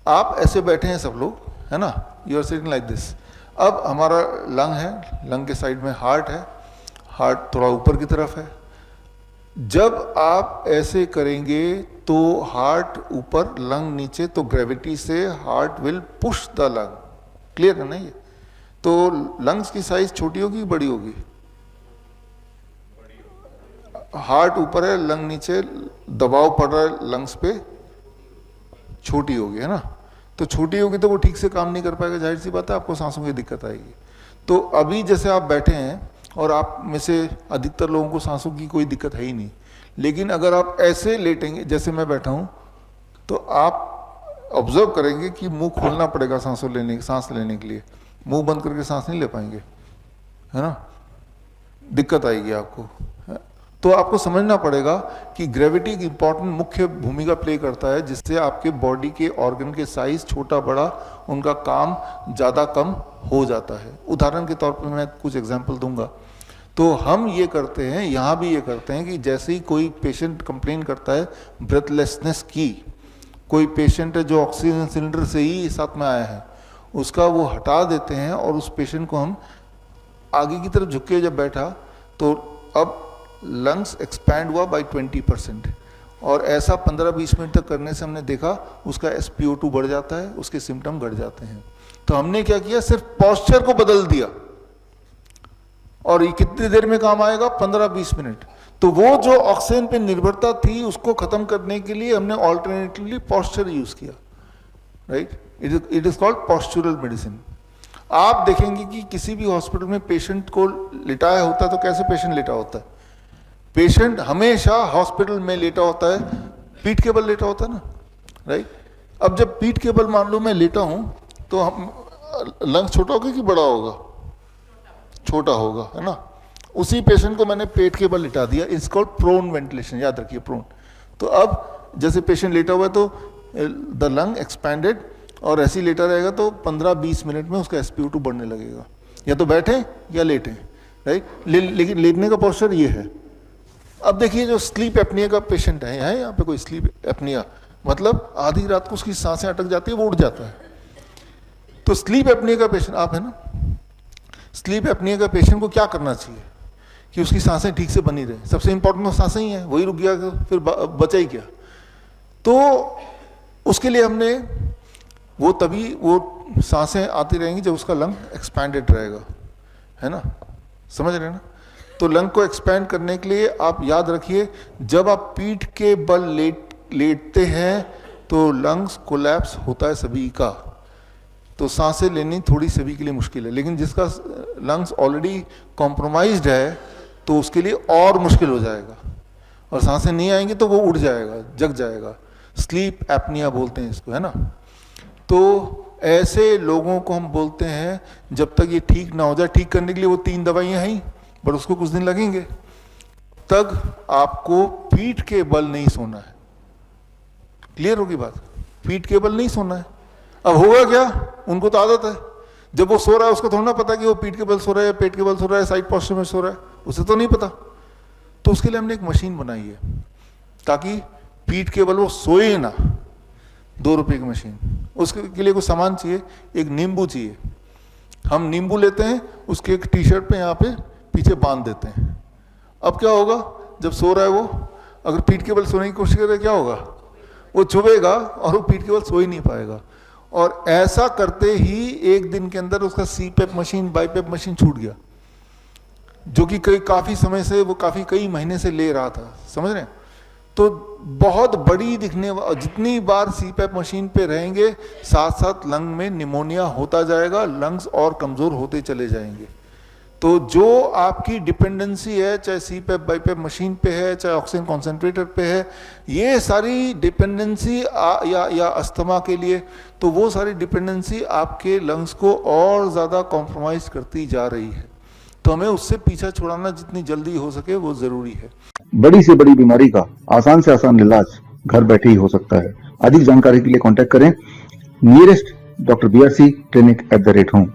आप ऐसे बैठे हैं सब लोग, है ना, you are sitting like this. अब हमारा लंग है, लंग के साइड में हार्ट है, हार्ट थोड़ा ऊपर की तरफ है। जब आप ऐसे करेंगे तो हार्ट ऊपर, लंग नीचे, तो ग्रेविटी से heart will push the lung. Clear है ना ये? तो लंग्स की साइज छोटी होगी बड़ी होगी? हार्ट ऊपर है, लंग नीचे, दबाव पड़ रहा है लंग्स पे, छोटी होगी, है ना। तो छोटी होगी तो वो ठीक से काम नहीं कर पाएगा, जाहिर सी बात है, आपको सांसों की दिक्कत आएगी। तो अभी जैसे आप बैठे हैं और आप में से अधिकतर लोगों को सांसों की कोई दिक्कत है ही नहीं, लेकिन अगर आप ऐसे लेटेंगे जैसे मैं बैठा हूं, तो आप ऑब्जर्व करेंगे कि मुंह खोलना पड़ेगा सांस लेने के लिए। मुंह बंद करके सांस नहीं ले पाएंगे, है ना, दिक्कत आएगी आपको। तो आपको समझना पड़ेगा कि ग्रेविटी एक इंपॉर्टेंट मुख्य भूमिका प्ले करता है, जिससे आपके बॉडी के ऑर्गन के साइज छोटा बड़ा, उनका काम ज़्यादा कम हो जाता है। उदाहरण के तौर पर मैं कुछ एग्जांपल दूंगा। तो हम ये करते हैं, यहाँ भी ये करते हैं कि जैसे ही कोई पेशेंट कंप्लेन करता है ब्रेथलेसनेस की, कोई पेशेंट है जो ऑक्सीजन सिलेंडर से ही साथ में आया है, उसका वो हटा देते हैं और उस पेशेंट को हम आगे की तरफ झुक के जब बैठा, तो अब लंग्स एक्सपैंड हुआ बाय 20%, और ऐसा 15-20 मिनट तक करने से हमने देखा उसका SpO2 बढ़ जाता है, उसके सिम्टम घट जाते हैं। तो हमने क्या किया, सिर्फ पोस्चर को बदल दिया, और ये कितनी देर में काम आएगा? 15-20 मिनट। तो वो जो ऑक्सीजन पे निर्भरता थी उसको खत्म करने के लिए हमने ऑल्टरनेटिवली पोस्चर यूज किया, right. It is called postural medicine. आप देखेंगे कि किसी भी हॉस्पिटल में पेशेंट को लिटाया होता है तो कैसे पेशेंट लेटा होता है? पेशेंट हमेशा हॉस्पिटल में लेटा होता है, पीठ के बल लेटा होता है ना, राइट। अब जब पीठ के बल मान लो मैं लेटा हूं, तो हम लंग छोटा होगा कि बड़ा होगा? छोटा होगा, है ना। उसी पेशेंट को मैंने पेट के बल लिटा दिया, इट्स कॉल्ड प्रोन वेंटिलेशन, याद रखिए, प्रोन। तो अब जैसे पेशेंट लेटा हुआ है तो द लंग एक्सपैंडेड, और ऐसे ही लेटा रहेगा तो 15-20 मिनट में उसका SpO2 बढ़ने लगेगा, या तो बैठे या लेटे, राइट। लेकिन लेटने का पोस्चर ये है। अब देखिए जो स्लीप एपनिया का पेशेंट है यहाँ पे, कोई स्लीप एपनिया मतलब आधी रात को उसकी सांसें अटक जाती है, वो उठ जाता है। तो स्लीप एपनिया का पेशेंट आप है ना, स्लीप एपनिया का पेशेंट को क्या करना चाहिए कि उसकी सांसें ठीक से बनी रहे। सबसे इंपॉर्टेंट तो सांसें ही हैं, वही रुक गया फिर बचा ही क्या। तो उसके लिए हमने वो तभी वो सांसें आती रहेंगी जब उसका लंग एक्सपैंडेड रहेगा, है ना, समझ रहे हैं ना। तो लंग को एक्सपैंड करने के लिए आप याद रखिए, जब आप पीठ के बल लेटते हैं तो लंग्स कोलैप्स होता है सभी का। तो सांसें लेनी थोड़ी सभी के लिए मुश्किल है, लेकिन जिसका लंग्स ऑलरेडी कॉम्प्रोमाइज्ड है तो उसके लिए और मुश्किल हो जाएगा, और सांसें नहीं आएंगी तो वो उड़ जाएगा, जग जाएगा। स्लीप एपनिया बोलते हैं इसको, है ना। तो ऐसे लोगों को हम बोलते हैं जब तक ये ठीक ना हो जाए, ठीक करने के लिए वो 3 दवाइयाँ हैं, पर उसको कुछ दिन लगेंगे, तक आपको पीठ के बल नहीं सोना है। क्लियर होगी बात? पीठ के बल नहीं सोना है। अब होगा क्या, उनको तो आदत है, जब वो सो रहा है उसको थोड़ा ना पता कि वो पीठ के बल सो रहा है, पेट के बल सो रहा है, साइड पोस्चर में सो रहा है, उसे तो नहीं पता। तो उसके लिए हमने एक मशीन बनाई है ताकि पीठ के बल वो सोए ना। 2 रुपये की मशीन। उसके लिए कुछ सामान चाहिए, एक नींबू चाहिए। हम नींबू लेते हैं, उसके एक टी-शर्ट पे यहाँ पे पीछे बांध देते हैं। अब क्या होगा, जब सो रहा है वो, अगर पीठ के बल सोने की कोशिश करे क्या होगा, वो चुभेगा और वो पीठ के बल सो ही नहीं पाएगा। और ऐसा करते ही एक दिन के अंदर उसका CPAP मशीन, BiPAP मशीन छूट गया, जो कि काफी समय से वो कई महीने से ले रहा था, समझ रहे हैं। तो बहुत बड़ी दिखने, जितनी बार CPAP मशीन पे रहेंगे साथ साथ लंग में निमोनिया होता जाएगा, लंग्स और कमजोर होते चले जाएंगे। तो जो आपकी डिपेंडेंसी है, चाहे CPAP BiPAP मशीन पे है, चाहे ऑक्सीजन कॉन्सेंट्रेटर पे है, ये सारी डिपेंडेंसी या अस्थमा के लिए, तो वो सारी डिपेंडेंसी आपके लंग्स को और ज़्यादा कॉम्प्रोमाइज करती जा रही है। तो हमें उससे पीछा छुड़ाना जितनी जल्दी हो सके वो जरूरी है। बड़ी से बड़ी बीमारी का आसान से आसान इलाज घर बैठे ही हो सकता है। अधिक जानकारी के लिए कांटेक्ट करें nearest doctor BRC clinic @home।